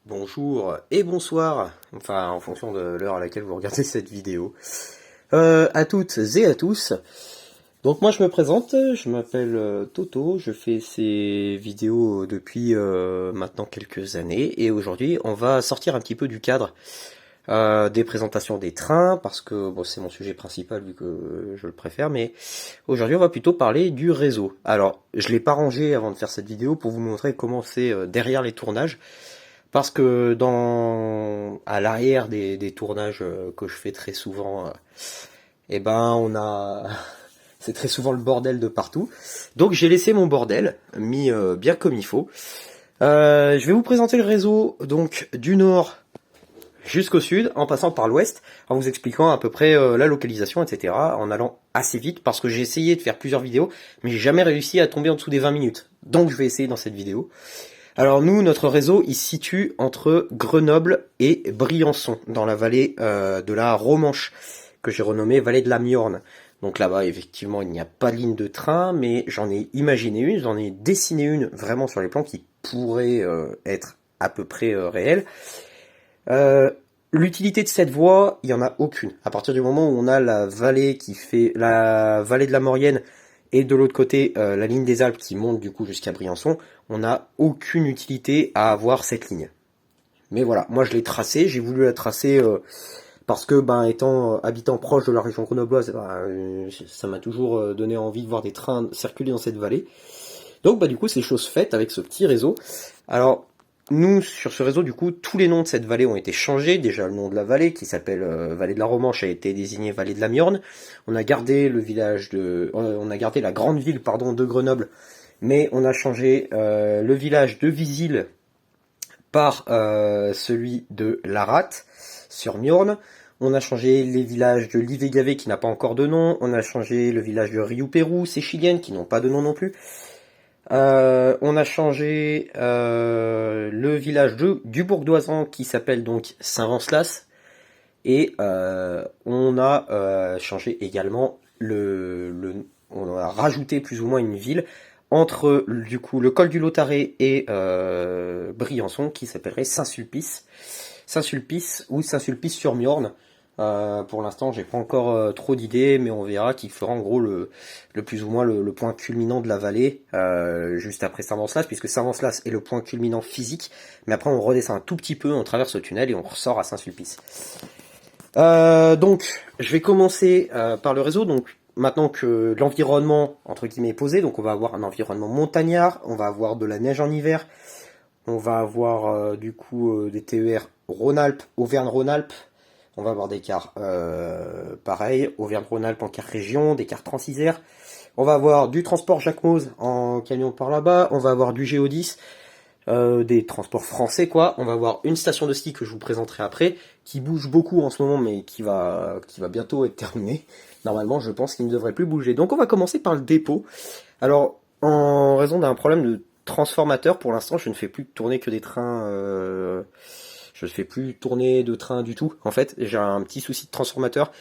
Bonjour et bonsoir, enfin en fonction de l'heure à laquelle vous regardez cette vidéo. À toutes et à tous. Donc moi je me présente, je m'appelle Toto, je fais ces vidéos depuis maintenant quelques années et aujourd'hui on va sortir un petit peu du cadre des présentations des trains parce que bon, c'est mon sujet principal vu que je le préfère, mais aujourd'hui on va plutôt parler du réseau. Alors je l'ai pas rangé avant de faire cette vidéo pour vous montrer comment c'est derrière les tournages. Parce que à l'arrière des tournages que je fais très souvent, c'est très souvent le bordel de partout. Donc j'ai laissé mon bordel mis bien comme il faut. Je vais vous présenter le réseau donc du nord jusqu'au sud, en passant par l'ouest, en vous expliquant à peu près la localisation, etc. En allant assez vite parce que j'ai essayé de faire plusieurs vidéos, mais j'ai jamais réussi à tomber en dessous des 20 minutes. Donc je vais essayer dans cette vidéo. Alors nous, notre réseau, il se situe entre Grenoble et Briançon, dans la vallée de la Romanche, que j'ai renommée vallée de la Miorne. Donc là-bas, effectivement, il n'y a pas de ligne de train, mais j'en ai imaginé une, j'en ai dessiné une vraiment sur les plans qui pourrait être à peu près réelle. L'utilité de cette voie, il n'y en a aucune. À partir du moment où on a la vallée qui fait la vallée de la Maurienne et de l'autre côté la ligne des Alpes qui monte du coup jusqu'à Briançon, on n'a aucune utilité à avoir cette ligne. Mais voilà, moi je l'ai tracée, j'ai voulu la tracer parce que étant habitant proche de la région grenobloise, ça m'a toujours donné envie de voir des trains circuler dans cette vallée. Donc du coup c'est chose faite avec ce petit réseau. Alors nous, sur ce réseau, du coup, tous les noms de cette vallée ont été changés. Déjà, le nom de la vallée, qui s'appelle vallée de la Romanche, a été désigné vallée de la Miorne. On a gardé on a gardé la grande ville, pardon, de Grenoble, mais on a changé le village de Visil par celui de Larat, sur Miorne. On a changé les villages de Livé-Gavé, qui n'a pas encore de nom. On a changé le village de Riou-Pérou, Séchilienne, qui n'ont pas de nom non plus. On a changé le village du Bourg-d'Oisans qui s'appelle donc Saint-Venceslas et on a changé également on a rajouté plus ou moins une ville entre du coup le col du Lautaret et Briançon qui s'appellerait Saint-Sulpice. Saint-Sulpice ou Saint-Sulpice-sur-Miorne. Pour l'instant, j'ai pas encore trop d'idées, mais on verra qu'il fera en gros le plus ou moins le point culminant de la vallée, juste après Saint-Venceslas, puisque Saint-Venceslas est le point culminant physique, mais après on redescend un tout petit peu, on traverse le tunnel et on ressort à Saint-Sulpice. Donc, je vais commencer par le réseau. Donc, maintenant que l'environnement entre guillemets est posé, donc on va avoir un environnement montagnard, on va avoir de la neige en hiver, on va avoir du coup des TER Rhône-Alpes, Auvergne-Rhône-Alpes. On va avoir des cars pareil, Auvergne-Rhône-Alpes en car région, des cars Transisère. On va avoir du transport Jacquemose en camion par là-bas. On va avoir du Géodis, des transports français quoi. On va avoir une station de ski que je vous présenterai après, qui bouge beaucoup en ce moment, mais qui va bientôt être terminée. Normalement, je pense qu'il ne devrait plus bouger. Donc on va commencer par le dépôt. Alors, en raison d'un problème de transformateur, pour l'instant, je ne fais plus tourner que des trains... Je ne fais plus tourner de train du tout. En fait, j'ai un petit souci de transformateur.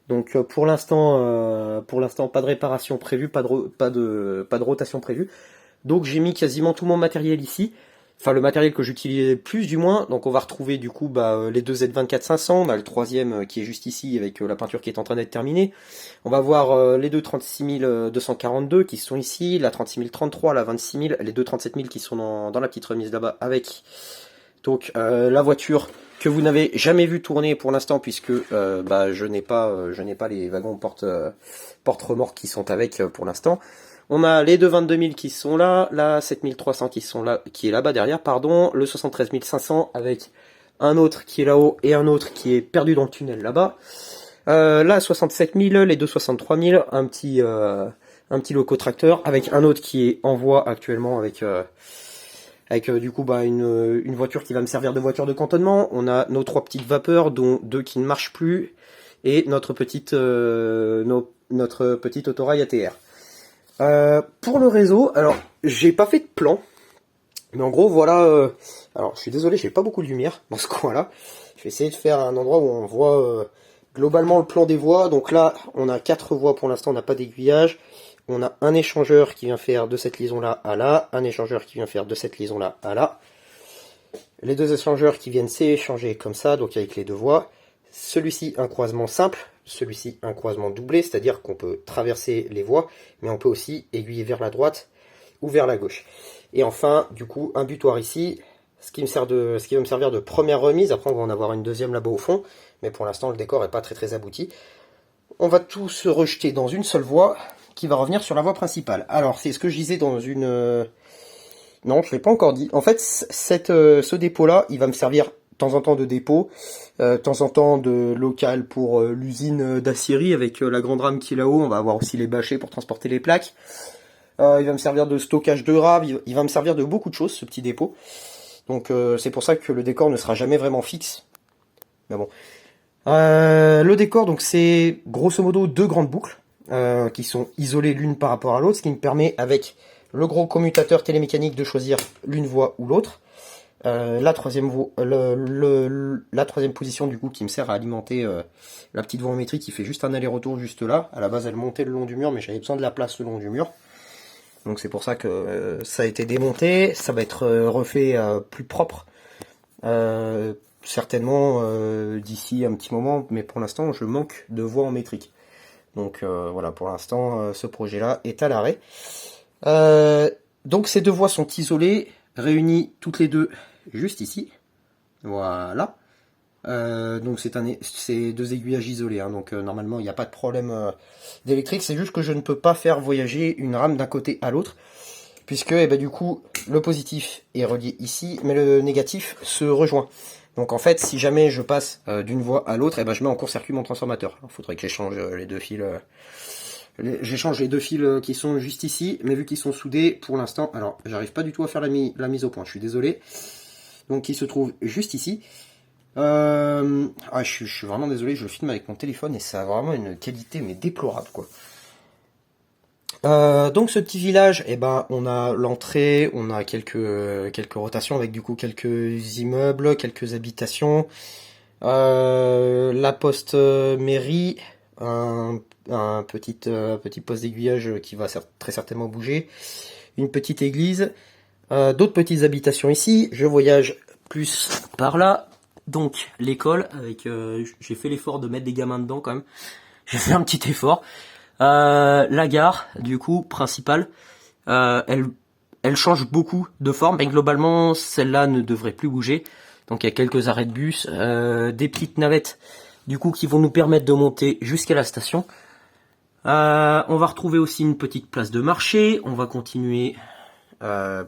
Donc pour l'instant, pas de réparation prévue, pas de rotation prévue. Donc j'ai mis quasiment tout mon matériel ici. Enfin le matériel que j'utilisais plus du moins. Donc on va retrouver du coup les deux Z24-500. On a le troisième qui est juste ici avec la peinture qui est en train d'être terminée. On va voir les deux 36242 qui sont ici, la 36033, la 26000, les deux 37000 qui sont dans la petite remise là-bas avec... Donc la voiture que vous n'avez jamais vu tourner pour l'instant puisque je n'ai pas les wagons porte-remorques qui sont avec pour l'instant. On a les deux 22000 qui sont là, la 7300 qui sont là, qui est là-bas derrière, pardon, le 73500 avec un autre qui est là-haut et un autre qui est perdu dans le tunnel là-bas. Là 67000, les deux 63000, un petit locotracteur avec un autre qui est en voie actuellement avec du coup une voiture qui va me servir de voiture de cantonnement. On a nos trois petites vapeurs, dont deux qui ne marchent plus, et notre petite autorail ATR. Pour le réseau, alors j'ai pas fait de plan, mais en gros voilà. Alors je suis désolé, j'ai pas beaucoup de lumière dans ce coin-là. Je vais essayer de faire un endroit où on voit globalement le plan des voies. Donc là, on a 4 voies pour l'instant, on n'a pas d'aiguillage. On a un échangeur qui vient faire de cette liaison-là à là, un échangeur qui vient faire de cette liaison-là à là. les deux échangeurs qui viennent s'échanger comme ça, donc avec les deux voies. Celui-ci un croisement simple, celui-ci un croisement doublé, c'est-à-dire qu'on peut traverser les voies, mais on peut aussi aiguiller vers la droite ou vers la gauche. Et enfin, du coup, un butoir ici, ce qui va me servir de première remise. Après, on va en avoir une deuxième là-bas au fond, mais pour l'instant, le décor n'est pas très abouti. On va tout se rejeter dans une seule voie, qui va revenir sur la voie principale. Alors, c'est ce que je disais dans une... Non, je ne l'ai pas encore dit. En fait, ce dépôt-là, il va me servir de temps en temps de dépôt, de temps en temps de local pour l'usine d'aciérie avec la grande rame qui est là-haut. On va avoir aussi les bâchets pour transporter les plaques. Il va me servir de stockage de rames, il va me servir de beaucoup de choses, ce petit dépôt. Donc c'est pour ça que le décor ne sera jamais vraiment fixe. Mais bon. Le décor, donc c'est grosso modo deux grandes boucles qui sont isolées l'une par rapport à l'autre, ce qui me permet avec le gros commutateur télémécanique de choisir l'une voie ou l'autre. La troisième position du coup qui me sert à alimenter la petite voie en métrique qui fait juste un aller-retour juste là. À la base elle montait le long du mur, mais j'avais besoin de la place le long du mur. Donc c'est pour ça que ça a été démonté. Ça va être refait plus propre. Certainement d'ici un petit moment, mais pour l'instant je manque de voie en métrique. Donc voilà, pour l'instant ce projet là est à l'arrêt. Donc ces deux voies sont isolées, réunies toutes les deux juste ici. Voilà. Donc c'est deux aiguillages isolés, hein, donc normalement il n'y a pas de problème d'électrique, c'est juste que je ne peux pas faire voyager une rame d'un côté à l'autre, puisque du coup le positif est relié ici, mais le négatif se rejoint. Donc en fait, si jamais je passe d'une voie à l'autre, je mets en court-circuit mon transformateur. Il faudrait que j'échange les deux fils. J'échange les deux fils qui sont juste ici, mais vu qu'ils sont soudés, pour l'instant, alors j'arrive pas du tout à faire la mise au point, je suis désolé. Donc ils se trouvent juste ici. Je suis vraiment désolé, je filme avec mon téléphone et ça a vraiment une qualité mais déplorable quoi. Donc ce petit village, on a l'entrée, on a quelques rotations avec du coup quelques immeubles, quelques habitations, la poste mairie, un petit poste d'aiguillage qui va très certainement bouger, une petite église, d'autres petites habitations ici. Je voyage plus par là. Donc l'école, avec j'ai fait l'effort de mettre des gamins dedans quand même. J'ai fait un petit effort. La gare, du coup, principale, elle change beaucoup de forme, mais globalement celle-là ne devrait plus bouger. Donc il y a quelques arrêts de bus, des petites navettes du coup qui vont nous permettre de monter jusqu'à la station. On va retrouver aussi une petite place de marché. On va continuer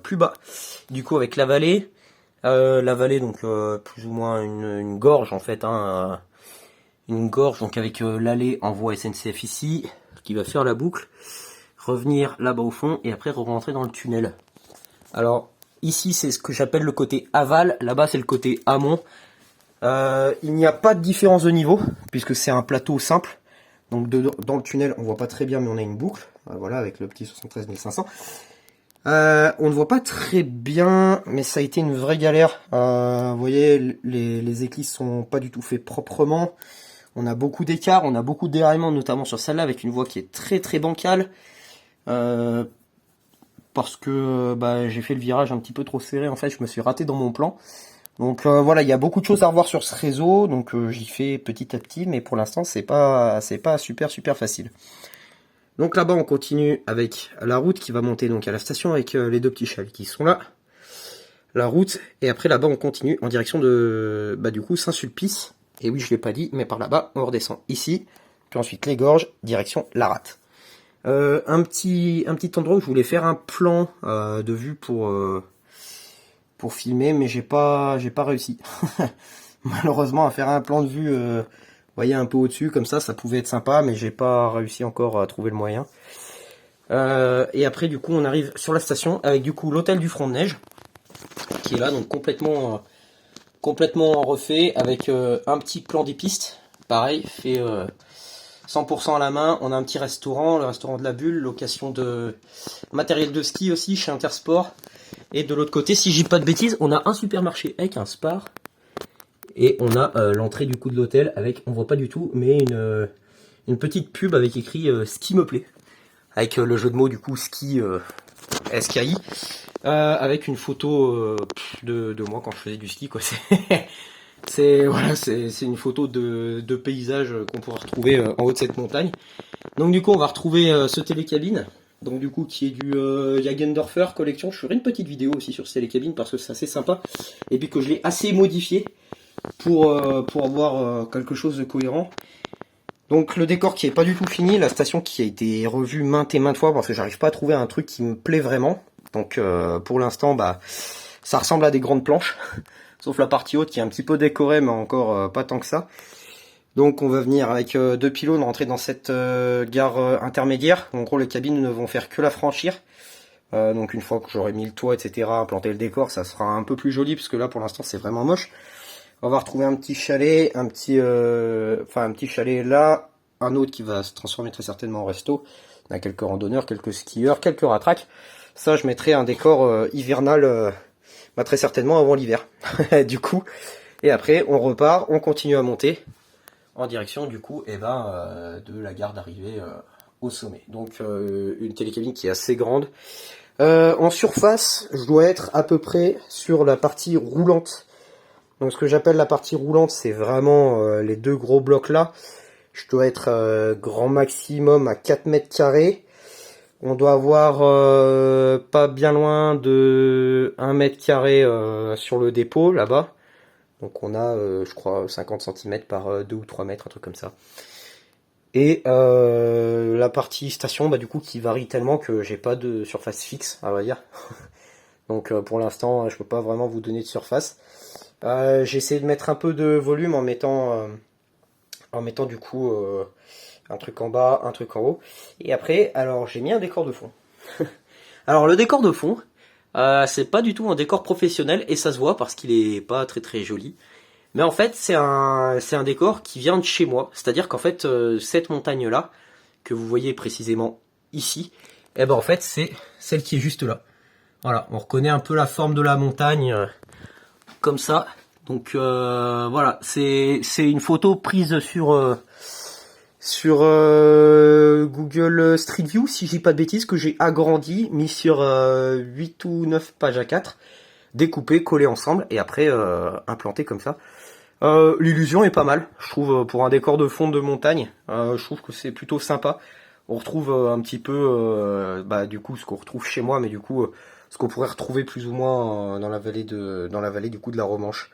plus bas, du coup avec la vallée. La vallée, donc plus ou moins une gorge en fait, hein, une gorge donc avec l'allée en voie SNCF ici, qui va faire la boucle, revenir là-bas au fond et après rentrer dans le tunnel. Alors ici c'est ce que j'appelle le côté aval, là-bas c'est le côté amont. Il n'y a pas de différence de niveau puisque c'est un plateau simple. Donc dans le tunnel on voit pas très bien mais on a une boucle, voilà avec le petit 73 500. On ne voit pas très bien, mais ça a été une vraie galère. Vous voyez, les éclisses sont pas du tout faits proprement. On a beaucoup d'écart, on a beaucoup de déraillements, notamment sur celle-là, avec une voie qui est très bancale. Parce que j'ai fait le virage un petit peu trop serré, en fait, je me suis raté dans mon plan. Donc voilà, il y a beaucoup de choses à revoir sur ce réseau, donc j'y fais petit à petit, mais pour l'instant, c'est pas super facile. Donc là-bas, on continue avec la route qui va monter donc à la station avec les deux petits chalets qui sont là. La route, et après là-bas, on continue en direction de du coup Saint-Sulpice. Et oui, je l'ai pas dit, mais par là-bas, on redescend ici, puis ensuite les gorges, direction la rate. Un petit endroit où je voulais faire un plan de vue pour filmer, mais j'ai pas réussi. Malheureusement, à faire un plan de vue. Vous voyez un peu au-dessus, comme ça pouvait être sympa, mais j'ai pas réussi encore à trouver le moyen. Et après, du coup, on arrive sur la station avec du coup l'hôtel du Front de Neige, qui est là, donc complètement refait, avec un petit plan des pistes, pareil, fait 100% à la main. On a un petit restaurant, le restaurant de la Bulle, location de matériel de ski aussi chez Intersport. Et de l'autre côté, si je dis pas de bêtises, on a un supermarché avec un Spar. Et on a l'entrée du coup de l'hôtel avec, on voit pas du tout, mais une petite pub avec écrit ski me plaît. Avec le jeu de mots du coup ski SKI. avec une photo de moi quand je faisais du ski, quoi. C'est voilà, c'est une photo de paysage qu'on pourra retrouver en haut de cette montagne. Donc du coup, on va retrouver ce télécabine. Donc du coup, qui est du Jagendorfer collection. Je ferai une petite vidéo aussi sur ce télécabine parce que c'est assez sympa. Et puis que je l'ai assez modifié pour avoir quelque chose de cohérent. Donc le décor qui est pas du tout fini, la station qui a été revue maintes et maintes fois parce que j'arrive pas à trouver un truc qui me plaît vraiment. Donc pour l'instant, bah ça ressemble à des grandes planches, sauf la partie haute qui est un petit peu décorée, mais encore pas tant que ça. Donc on va venir avec deux pylônes rentrer dans cette gare intermédiaire. En gros, les cabines ne vont faire que la franchir. Donc une fois que j'aurai mis le toit, etc., implanté le décor, ça sera un peu plus joli parce que là pour l'instant c'est vraiment moche. On va retrouver un petit chalet, un petit chalet là, un autre qui va se transformer très certainement en resto. On a quelques randonneurs, quelques skieurs, quelques ratraques. Ça, je mettrai un décor hivernal, très certainement avant l'hiver. Du coup, et après, on repart, on continue à monter en direction du coup, de la gare d'arrivée au sommet. Donc, une télécabine qui est assez grande. En surface, je dois être à peu près sur la partie roulante. Donc ce que j'appelle la partie roulante, c'est vraiment les deux gros blocs là. Je dois être grand maximum à 4 mètres carrés. On doit avoir pas bien loin de 1 mètre carré sur le dépôt là-bas. Donc on a, je crois, 50 cm par 2 ou 3 mètres, un truc comme ça. Et la partie station, du coup, qui varie tellement que j'ai pas de surface fixe, à vrai dire. Donc pour l'instant, je peux pas vraiment vous donner de surface. J'ai essayé de mettre un peu de volume en mettant du coup un truc en bas, un truc en haut. Et après, alors j'ai mis un décor de fond. Alors le décor de fond, c'est pas du tout un décor professionnel et ça se voit parce qu'il est pas très très joli. Mais en fait, c'est un décor qui vient de chez moi. C'est-à-dire qu'en fait, cette montagne-là, que vous voyez précisément ici, en fait, c'est celle qui est juste là. Voilà, on reconnaît un peu la forme de la montagne comme ça. Donc voilà, c'est une photo prise sur Google Street View, si je dis pas de bêtises, que j'ai agrandi, mis sur 8 ou 9 pages à 4, découpé, collé ensemble, et après implanté comme ça. L'illusion est pas mal, je trouve, pour un décor de fond de montagne, je trouve que c'est plutôt sympa. On retrouve un petit peu, du coup, ce qu'on retrouve chez moi, mais du coup, ce qu'on pourrait retrouver plus ou moins dans la vallée du coup de la Romanche.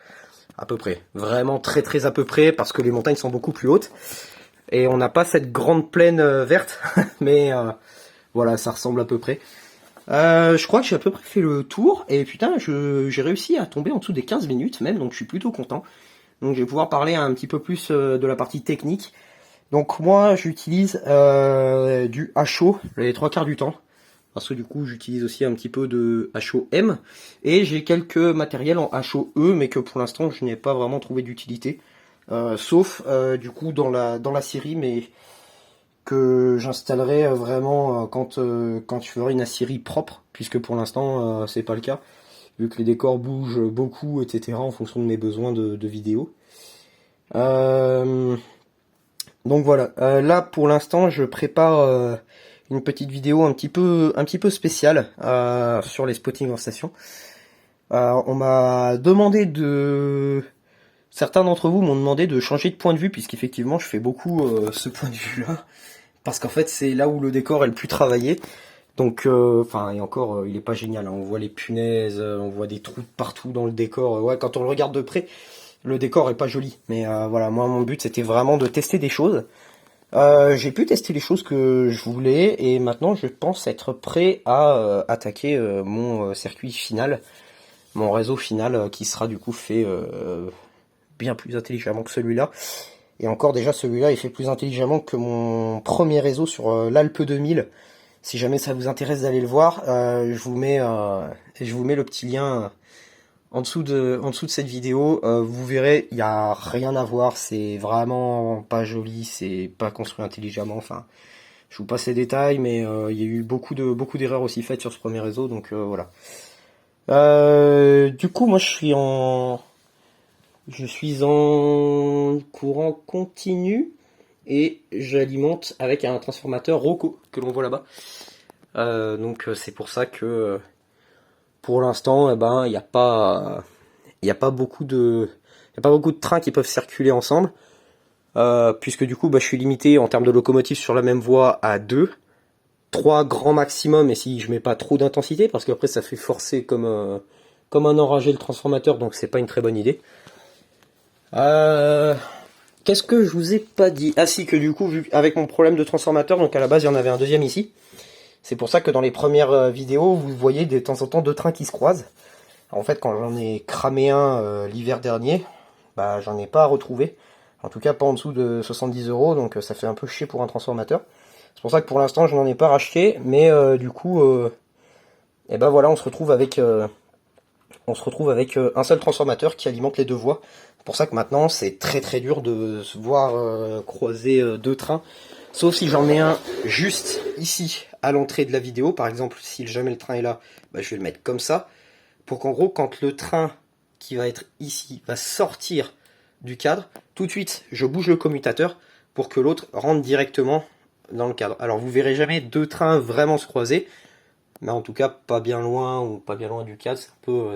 À peu près. Vraiment très très à peu près, parce que les montagnes sont beaucoup plus hautes. Et on n'a pas cette grande plaine verte, mais voilà, ça ressemble à peu près. Je crois que j'ai à peu près fait le tour, et putain, j'ai réussi à tomber en dessous des 15 minutes même, donc je suis plutôt content. Donc je vais pouvoir parler un petit peu plus de la partie technique. Donc moi j'utilise du HO les 3/4 du temps. Parce que du coup j'utilise aussi un petit peu de HOM. Et j'ai quelques matériels en HOE mais que pour l'instant je n'ai pas vraiment trouvé d'utilité. Sauf du coup dans la série, mais que j'installerai vraiment quand je ferai une série propre. Puisque pour l'instant c'est pas le cas. Vu que les décors bougent beaucoup, etc. en fonction de mes besoins de vidéo. Donc voilà, là pour l'instant je prépare une petite vidéo un petit peu spéciale sur les spottings en station. On m'a demandé certains d'entre vous m'ont demandé de changer de point de vue, puisqu'effectivement je fais beaucoup ce point de vue là, parce qu'en fait c'est là où le décor est le plus travaillé. Donc et encore il est pas génial, hein. On voit les punaises, on voit des trous partout dans le décor. Ouais, quand on le regarde de près, le décor est pas joli, mais voilà, moi mon but c'était vraiment de tester des choses. J'ai pu tester les choses que je voulais et maintenant je pense être prêt à attaquer mon circuit final, mon réseau final qui sera du coup fait bien plus intelligemment que celui-là. Et encore déjà celui-là est fait plus intelligemment que mon premier réseau sur l'Alpe 2000. Si jamais ça vous intéresse d'aller le voir, je vous mets le petit lien en dessous de cette vidéo. Vous verrez, il n'y a rien à voir, c'est vraiment pas joli, c'est pas construit intelligemment. Enfin, je vous passe les détails, mais il y a eu beaucoup d'erreurs aussi faites sur ce premier réseau, donc voilà. Du coup, moi je suis en courant continu et j'alimente avec un transformateur Roku que l'on voit là-bas. Donc c'est pour ça que Pour l'instant, eh ben, il y a pas beaucoup de, il y a pas beaucoup de trains qui peuvent circuler ensemble, puisque du coup, bah, je suis limité en termes de locomotive sur la même voie à 2, 3 grands maximum, et si je mets pas trop d'intensité, parce qu'après ça fait forcer comme un enragé le transformateur, donc c'est pas une très bonne idée. Euh, Qu'est-ce que je vous ai pas dit? Ah si, que du coup, vu avec mon problème de transformateur, donc à la base il y en avait un deuxième ici. C'est pour ça que dans les premières vidéos, vous voyez de temps en temps deux trains qui se croisent. En fait, quand j'en ai cramé un l'hiver dernier, bah j'en ai pas retrouvé. En tout cas, pas en dessous de 70 euros, donc ça fait un peu chier pour un transformateur. C'est pour ça que pour l'instant, je n'en ai pas racheté, mais du coup, et ben voilà, on se retrouve avec un seul transformateur qui alimente les deux voies. C'est pour ça que maintenant, c'est très très dur de se voir croiser deux trains. Sauf si j'en ai un juste ici, à l'entrée de la vidéo. Par exemple, si jamais le train est là, bah, je vais le mettre comme ça. Pour qu'en gros, quand le train qui va être ici va sortir du cadre, tout de suite, je bouge le commutateur pour que l'autre rentre directement dans le cadre. Alors, vous verrez jamais deux trains vraiment se croiser, mais en tout cas, pas bien loin ou pas bien loin du cadre.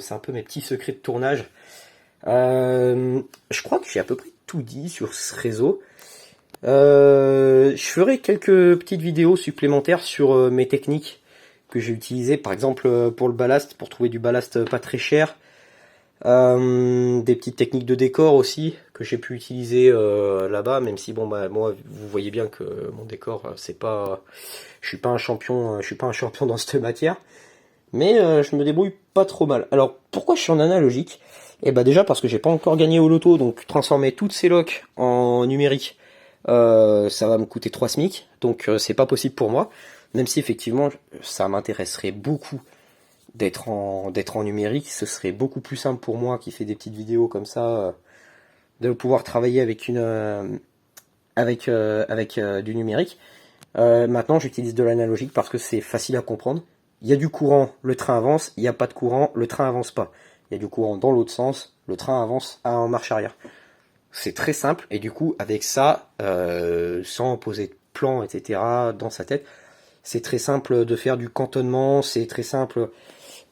C'est un peu mes petits secrets de tournage. Je crois que j'ai à peu près tout dit sur ce réseau. Je ferai quelques petites vidéos supplémentaires sur mes techniques que j'ai utilisées, par exemple pour le ballast, pour trouver du ballast pas très cher. Des petites techniques de décor aussi que j'ai pu utiliser là-bas, même si bon bah moi vous voyez bien que mon décor c'est pas, je suis pas un champion, je suis pas un champion dans cette matière, mais je me débrouille pas trop mal. Alors pourquoi je suis en analogique? Et bah déjà parce que j'ai pas encore gagné au loto, donc transformer toutes ces locks en numérique, ça va me coûter 3 SMIC, donc c'est pas possible pour moi, même si effectivement ça m'intéresserait beaucoup d'être en numérique. Ce serait beaucoup plus simple pour moi qui fais des petites vidéos comme ça, de pouvoir travailler avec du numérique. Maintenant j'utilise de l'analogique parce que c'est facile à comprendre. Il y a du courant, le train avance. Il n'y a pas de courant, le train avance pas. Il y a du courant dans l'autre sens, le train avance en marche arrière. C'est très simple, et du coup avec ça, sans poser de plan, etc. dans sa tête, c'est très simple de faire du cantonnement. C'est très simple.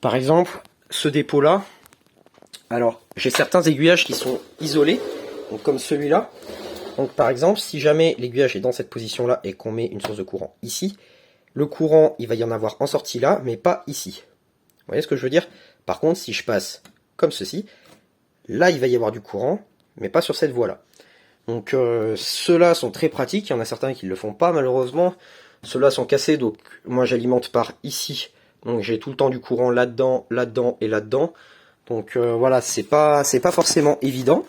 Par exemple, ce dépôt-là, alors j'ai certains aiguillages qui sont isolés, donc comme celui-là. Donc par exemple, si jamais l'aiguillage est dans cette position-là et qu'on met une source de courant ici, le courant, il va y en avoir en sortie là, mais pas ici. Vous voyez ce que je veux dire? Par contre, si je passe comme ceci, là il va y avoir du courant, mais pas sur cette voie-là. Donc ceux-là sont très pratiques, il y en a certains qui ne le font pas malheureusement. Ceux-là sont cassés, donc moi j'alimente par ici. Donc j'ai tout le temps du courant là-dedans, là-dedans et là-dedans. Donc voilà, c'est pas forcément évident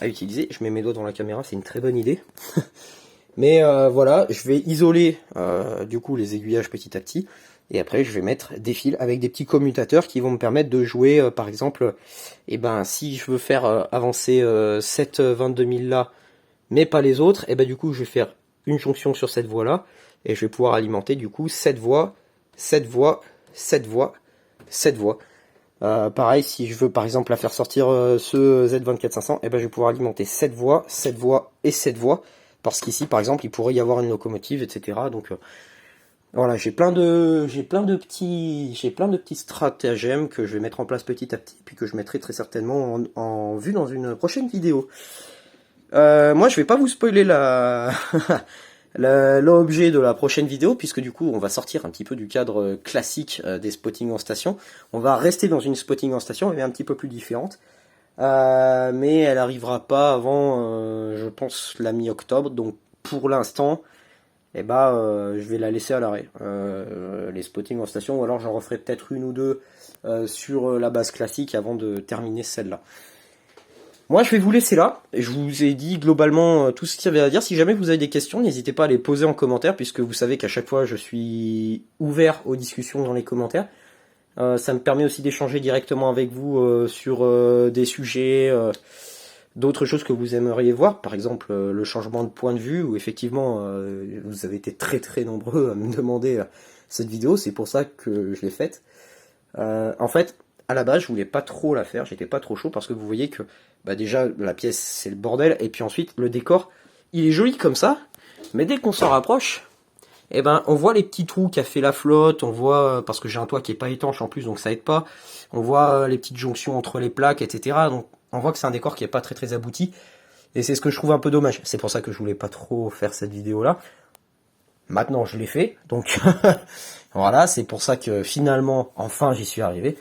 à utiliser. Je mets mes doigts dans la caméra, c'est une très bonne idée. Mais voilà, je vais isoler du coup les aiguillages petit à petit. Et après je vais mettre des fils avec des petits commutateurs qui vont me permettre de jouer par exemple, et ben si je veux faire avancer cette 22 000 là, mais pas les autres, et ben du coup je vais faire une jonction sur cette voie là. Et je vais pouvoir alimenter du coup cette voie, cette voie, cette voie, cette voie. Pareil, si je veux par exemple la faire sortir ce Z24500, et ben je vais pouvoir alimenter cette voie et cette voie, parce qu'ici par exemple il pourrait y avoir une locomotive, etc. Donc voilà, j'ai plein de petits stratagèmes que je vais mettre en place petit à petit, puis que je mettrai très certainement en vue dans une prochaine vidéo. Moi je vais pas vous spoiler l'objet de la prochaine vidéo, puisque du coup on va sortir un petit peu du cadre classique des spottings en station. On va rester dans une spotting en station, mais un petit peu plus différente. Mais elle arrivera pas avant, je pense, la mi-octobre. Donc pour l'instant, je vais la laisser à l'arrêt. Les spottings en station, ou alors j'en referai peut-être une ou deux sur la base classique avant de terminer celle-là. Moi, je vais vous laisser là. Je vous ai dit globalement tout ce qu'il y avait à dire. Si jamais vous avez des questions, n'hésitez pas à les poser en commentaire, puisque vous savez qu'à chaque fois, je suis ouvert aux discussions dans les commentaires. Ça me permet aussi d'échanger directement avec vous sur des sujets, d'autres choses que vous aimeriez voir. Par exemple, le changement de point de vue, où effectivement, vous avez été très très nombreux à me demander cette vidéo. C'est pour ça que je l'ai faite. En fait, à la base, je voulais pas trop la faire, j'étais pas trop chaud parce que vous voyez que déjà la pièce c'est le bordel, et puis ensuite le décor il est joli comme ça, mais dès qu'on s'en rapproche, et ben on voit les petits trous qu'a fait la flotte, on voit, parce que j'ai un toit qui est pas étanche en plus, donc ça aide pas, on voit les petites jonctions entre les plaques, etc. Donc on voit que c'est un décor qui est pas très très abouti, et c'est ce que je trouve un peu dommage. C'est pour ça que je voulais pas trop faire cette vidéo là. Maintenant je l'ai fait, donc voilà, c'est pour ça que finalement, enfin j'y suis arrivé.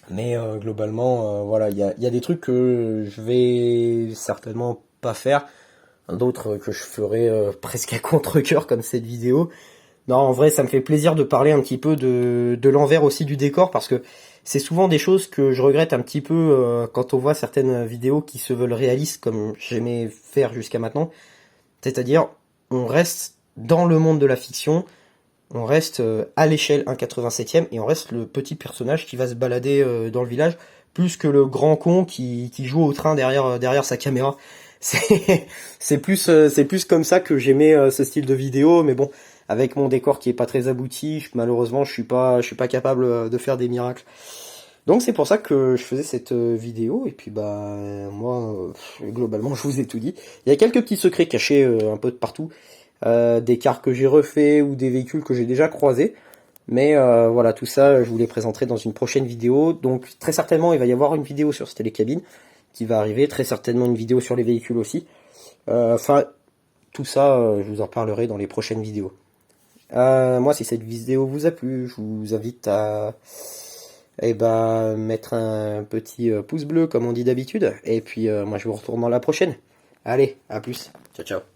Mais globalement, voilà, il y a des trucs que je vais certainement pas faire, d'autres que je ferai presque à contre-cœur comme cette vidéo. Non, en vrai, ça me fait plaisir de parler un petit peu de l'envers aussi du décor, parce que c'est souvent des choses que je regrette un petit peu quand on voit certaines vidéos qui se veulent réalistes, comme j'aimais faire jusqu'à maintenant. C'est-à-dire, on reste dans le monde de la fiction, on reste à l'échelle 1/87e, et on reste le petit personnage qui va se balader dans le village, plus que le grand con qui joue au train derrière sa caméra. C'est c'est plus comme ça que j'aimais ce style de vidéo, mais bon, avec mon décor qui est pas très abouti, malheureusement je suis pas capable de faire des miracles. Donc c'est pour ça que je faisais cette vidéo, et puis bah moi globalement je vous ai tout dit. Il y a quelques petits secrets cachés un peu de partout, des cars que j'ai refait ou des véhicules que j'ai déjà croisés. Mais voilà, tout ça je vous les présenterai dans une prochaine vidéo. Donc très certainement il va y avoir une vidéo sur cette télécabine qui va arriver, très certainement une vidéo sur les véhicules aussi. Enfin, tout ça je vous en parlerai dans les prochaines vidéos. Moi, si cette vidéo vous a plu, je vous invite à mettre un petit pouce bleu comme on dit d'habitude. Et puis moi je vous retourne dans la prochaine. Allez, à plus. Ciao ciao.